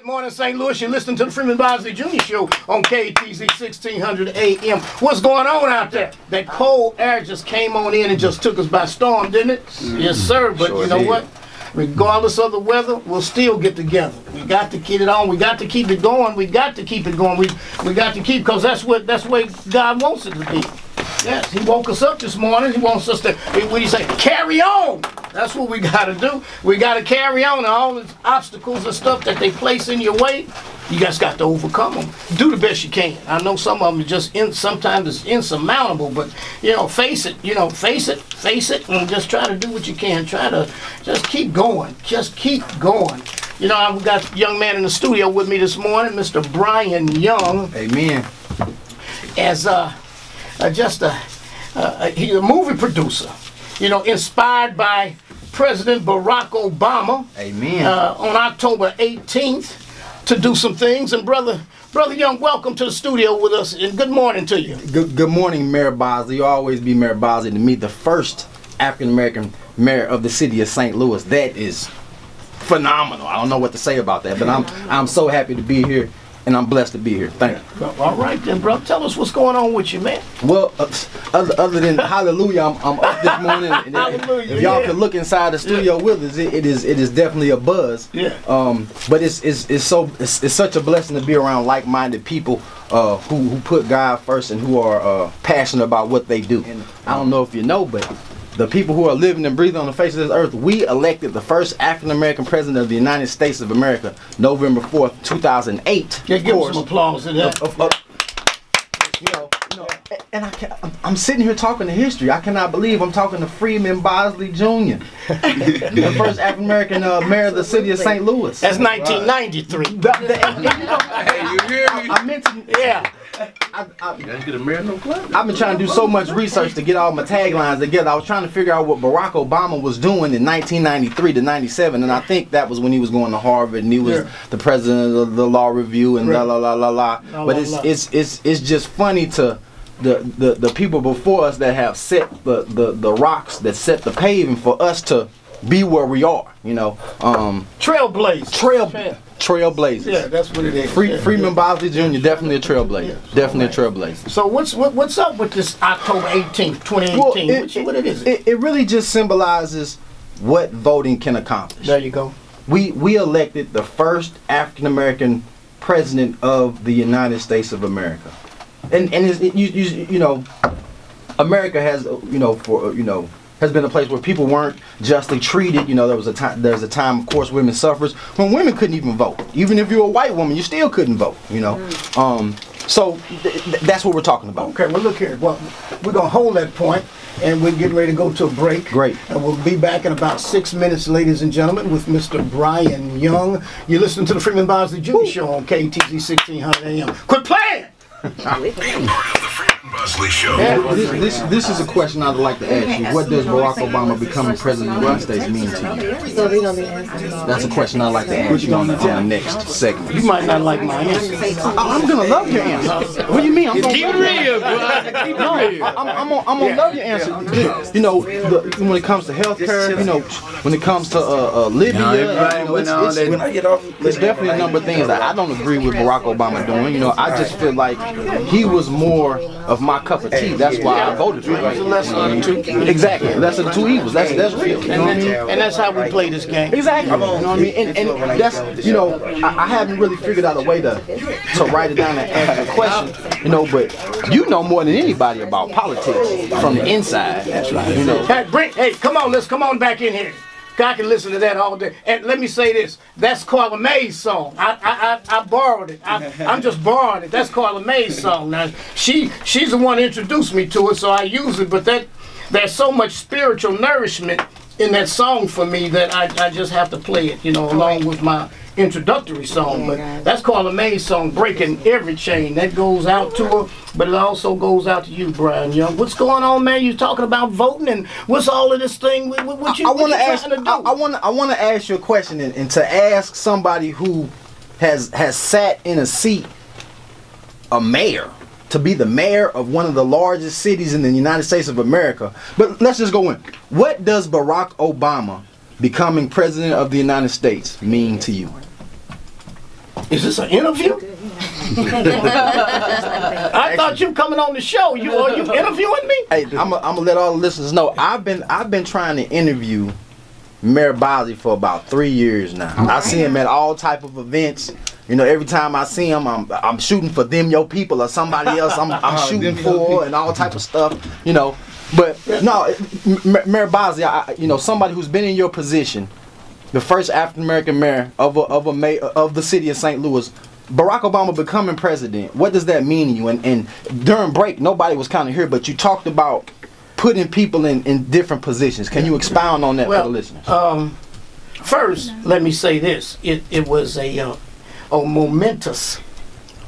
Good morning, St. Louis. You're listening to the Freeman Bosley Jr. show on KTZ 1600 AM. What's going on out there? That cold air just came on in and just took us by storm, didn't it? Yes, sir. But sure, you know what? Regardless of the weather, we'll still get together. We got to keep it on. We got to keep it going. We got to keep it going. We got to keep, because that's the way God wants it to be. Yes, he woke us up this morning. He wants us to, what do you say, carry on. That's what we got to do. We got to carry on, and all the obstacles and stuff that they place in your way, you guys got to overcome them. Do the best you can. I know some of them are just, sometimes it's insurmountable, but, you know, face it, and just try to do what you can. Try to just keep going. Just keep going. You know, I've got a young man in the studio with me this morning, Mr. Brian Young. Amen. As he's a movie producer, you know, inspired by President Barack Obama. Amen. On October 18th to do some things. And brother Young, welcome to the studio with us, and good morning to you. Good morning, Mayor Bosley. You'll always be Mayor Bosley to meet the first African-American mayor of the city of St. Louis. That is phenomenal. I don't know what to say about that, but I'm so happy to be here. And I'm blessed to be here. Thank you. Well, all right then, bro. Tell us what's going on with you, man. Well, other than hallelujah, I'm up this morning. And if y'all can look inside the studio with us, it is definitely a buzz. Yeah. But it's such a blessing to be around like-minded people who put God first and who are passionate about what they do. And I don't know if you know, but the people who are living and breathing on the face of this earth, we elected the first African-American president of the United States of America, November 4th, 2008. Yeah, give us some applause to that. And I'm sitting here talking to history. I cannot believe I'm talking to Freeman Bosley Jr., the first African-American mayor of the city of St. Louis. That's 1993. Hey, you hear me? I mentioned, yeah. I've been trying to do so much research to get all my taglines together. I was trying to figure out what Barack Obama was doing in 1993 to 97, and I think that was when he was going to Harvard and he was the president of the Law Review and la la la la la. But it's just funny to the people before us that have set the rocks that set the paving for us to be where we are. You know, Trailblazers. Yeah, that's what it is. Freeman Bosley Jr. definitely a trailblazer. Yeah. Definitely a trailblazer. So what's up with this October 18th, 2018? Well, what is it? It really just symbolizes what voting can accomplish. There you go. We elected the first African American president of the United States of America, and you know, America has has been a place where people weren't justly treated. You know, there's a time, of course, women's suffrage when women couldn't even vote. Even if you're a white woman, you still couldn't vote. You know, so that's what we're talking about. Okay, well look here. Well, we're gonna hold that point, and we're getting ready to go to a break. Great. And we'll be back in about 6 minutes, ladies and gentlemen, with Mr. Brian Young. You're listening to the Freeman Bosley Jr. show on KTZ 1600 AM. Quit playing. Bosley Show. This is a question I'd like to ask you. What does Barack Obama becoming president of the United States mean to you? That's a question I'd like to ask you on the next segment. You might not like my answer. I'm gonna love your answer. What do you mean? I'm gonna keep it real, bro. Keep it real. I'm gonna love your answer. You know, when it comes to healthcare, you know, when it comes to Libya, there's definitely a number of things that I don't agree with Barack Obama doing. You know, I just feel like he was more of my cup of tea. That's why I voted for him. It's a lesser of the two. Exactly. Lesser of the two evils. That's real. You know what I mean? And that's how we play this game. Exactly. You know what I mean? And that's, you know, I haven't really figured out a way to write it down and answer the question. You know, but you know more than anybody about politics from the inside. That's right. You know. Hey, come on, let's come on back in here. I can listen to that all day. And let me say this. That's Carla May's song. I borrowed it. I'm just borrowing it. That's Carla May's song. Now, she's the one who introduced me to it, so I use it. But there's so much spiritual nourishment in that song for me that I just have to play it, you know, along with my introductory song. But that's Carla May's song, Breaking Every Chain. That goes out to her, but it also goes out to you, Brian Young. What's going on, man? You talking about voting, and what's all of this thing? What you trying to do? I want to ask you a question, and to ask somebody who has sat in a seat, a mayor, to be the mayor of one of the largest cities in the United States of America. But let's just go in. What does Barack Obama becoming president of the United States mean to you? Is this an interview? I thought you coming on the show. Are you interviewing me? Hey, I'm gonna let all the listeners know. I've been trying to interview Mayor Bosley for about 3 years now. I see him at all type of events. You know, every time I see him, I'm shooting for them, your people, or somebody else. I'm shooting for, and all type of stuff. You know, but no, Mayor Bosley, you know, somebody who's been in your position, the first African American mayor of the city of St. Louis. Barack Obama becoming president, what does that mean to you? And during break, nobody was kind of here, but you talked about putting people in different positions. Can you expound on that for the listeners? First, let me say this. It was a momentous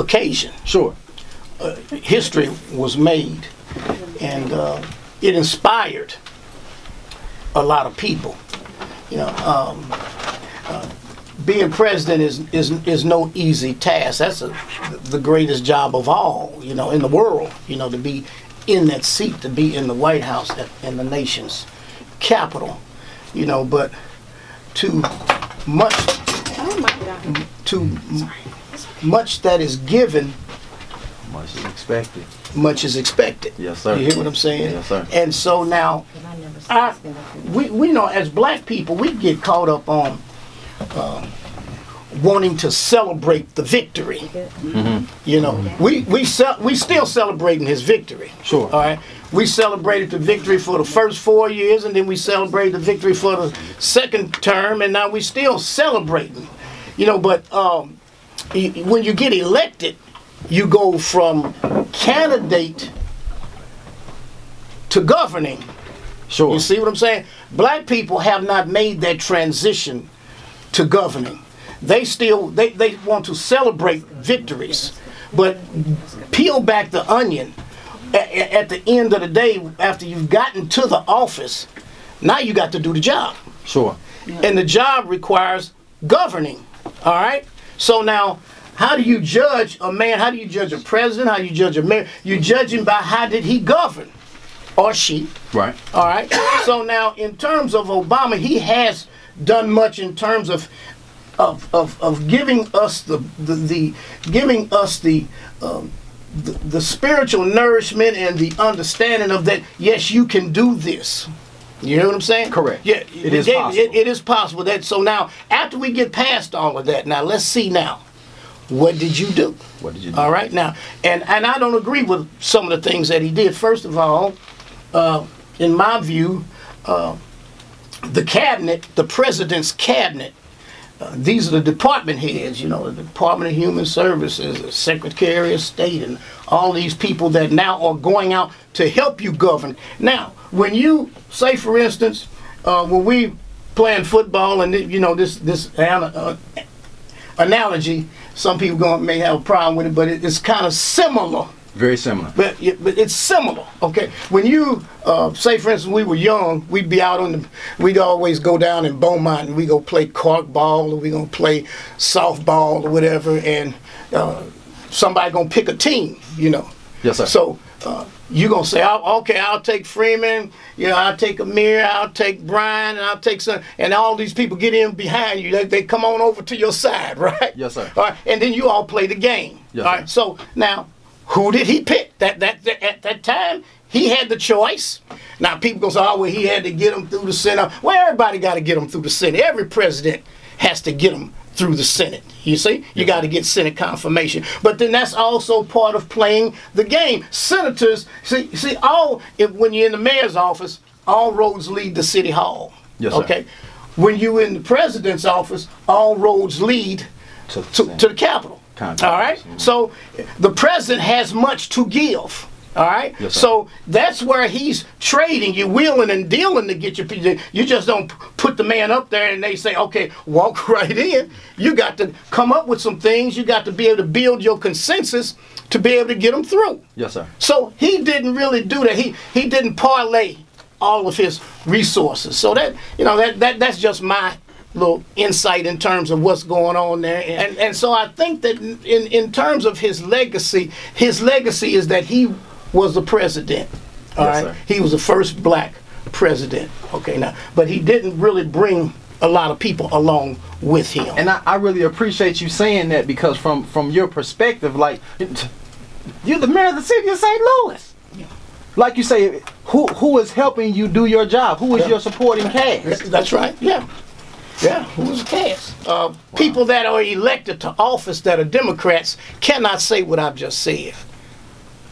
occasion. Sure. History was made, and it inspired a lot of people. You know, being president is no easy task. That's the greatest job of all, you know, in the world. You know, to be in that seat, to be in the White House in the nation's capital. You know, but too much that is given, much is expected. Much is expected. Yes, sir. You hear what I'm saying? Yes, sir. And so now, we know as black people, we get caught up on wanting to celebrate the victory. Mm-hmm. You know, we still celebrating his victory. Sure. All right. We celebrated the victory for the first 4 years, and then we celebrated the victory for the second term, and now we still celebrating. You know, but when you get elected, you go from candidate to governing. Sure. You see what I'm saying? Black people have not made that transition to governing. They still they want to celebrate victories, but peel back the onion. At the end of the day, after you've gotten to the office, now you got to do the job. Sure. And the job requires governing. All right. So now, how do you judge a man? How do you judge a president? How do you judge a mayor? You judge him by how did he govern, or she. Right. All right. So now, in terms of Obama, he has done much in terms of giving us the spiritual nourishment and the understanding of that. Yes, you can do this. You know what I'm saying? Correct. Yeah, it is possible. It is possible. So now, after we get past all of that, now let's see now. What did you do? What did you do? All right now, and I don't agree with some of the things that he did. First of all, in my view, the cabinet, the president's cabinet, these are the department heads, you know, the Department of Human Services, the Secretary of State, and all these people that now are going out to help you govern. Now, when you say, for instance, when we playing football, and you know this analogy, some people may have a problem with it, but it's kind of similar. Very similar. But it's similar, okay? When you, say for instance, we were young, we'd be out we'd always go down in Beaumont and we go play corkball, or we gonna play softball or whatever, and somebody gonna pick a team, you know? Yes, sir. So you gonna say, okay, I'll take Freeman, you know, I'll take Amir, I'll take Brian, and I'll take some, and all these people get in behind you. They come on over to your side, right? Yes, sir. All right, and then you all play the game. Yes, all right, so now, who did he pick? At that time, he had the choice. Now people go say, oh, well, he had to get them through the Senate. Well, everybody got to get them through the Senate. Every president has to get them through the Senate. You see, you got to get Senate confirmation. But then that's also part of playing the game. Senators, see, when you're in the mayor's office, all roads lead to City Hall. Yes, sir. Okay. When you're in the president's office, all roads lead to the Capitol. All right. Mm-hmm. So the president has much to give. All right. Yes, sir. So that's where he's trading you, wheeling and dealing to get your people. You just don't put the man up there and they say, okay, walk right in. You got to come up with some things. You got to be able to build your consensus to be able to get them through. Yes, sir. So he didn't really do that. He didn't parlay all of his resources. So that, you know, that's just my little insight in terms of what's going on there. And so I think that in terms of his legacy is that he was the president. All right. Sir. He was the first black president. Okay, now, but he didn't really bring a lot of people along with him. And I really appreciate you saying that, because from your perspective, like, you're the mayor of the city of St. Louis. Yeah. Like you say, who is helping you do your job? Who is your supporting cast? That's right. Yeah. Yeah, who's the cast? People that are elected to office that are Democrats cannot say what I've just said.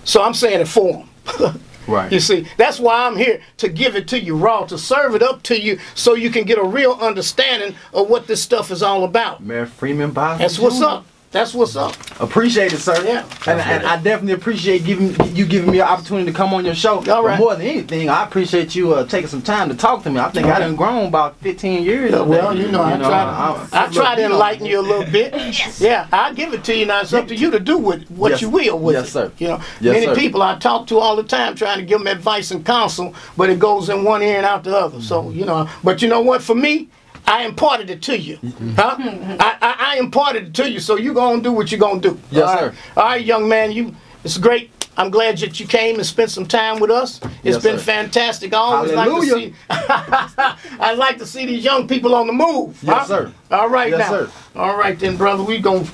So I'm saying it for them. Right. You see, that's why I'm here, to give it to you raw, to serve it up to you so you can get a real understanding of what this stuff is all about. Mayor Freeman Bosley Jr. That's what's up. That's what's up. Appreciate it, sir. Yeah. And I definitely appreciate you giving me an opportunity to come on your show. All right. But more than anything, I appreciate you taking some time to talk to me. I think I done grown about 15 years. Yeah, well, I try to enlighten you a little bit. Yes. Yeah, I'll give it to you now. It's up to you to do with what you will with it. Yes, sir. You know, Yes, many sir. people I talk to all the time trying to give them advice and counsel, but it goes in one ear and out the other. So, you know, but you know what? For me, I imparted it to you. Huh? I imparted it to you, so you're going to do what you're going to do. Yes, all right? sir. All right, young man, it's great. I'm glad that you came and spent some time with us. It's Yes, been sir. fantastic. I always like to see I like to see these young people on the move. Yes, sir. All right, Yes, now. sir. All right then, brother. We going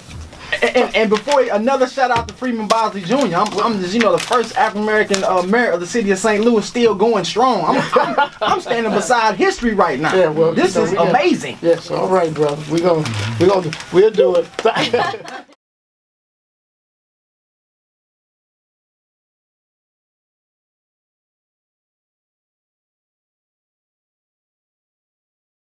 And before, another shout out to Freeman Bosley Jr. I'm just, the first African American mayor of the city of St. Louis, still going strong. I'm standing beside history right now. Yeah, well, this is amazing. Yes, all right, brother. We'll do it.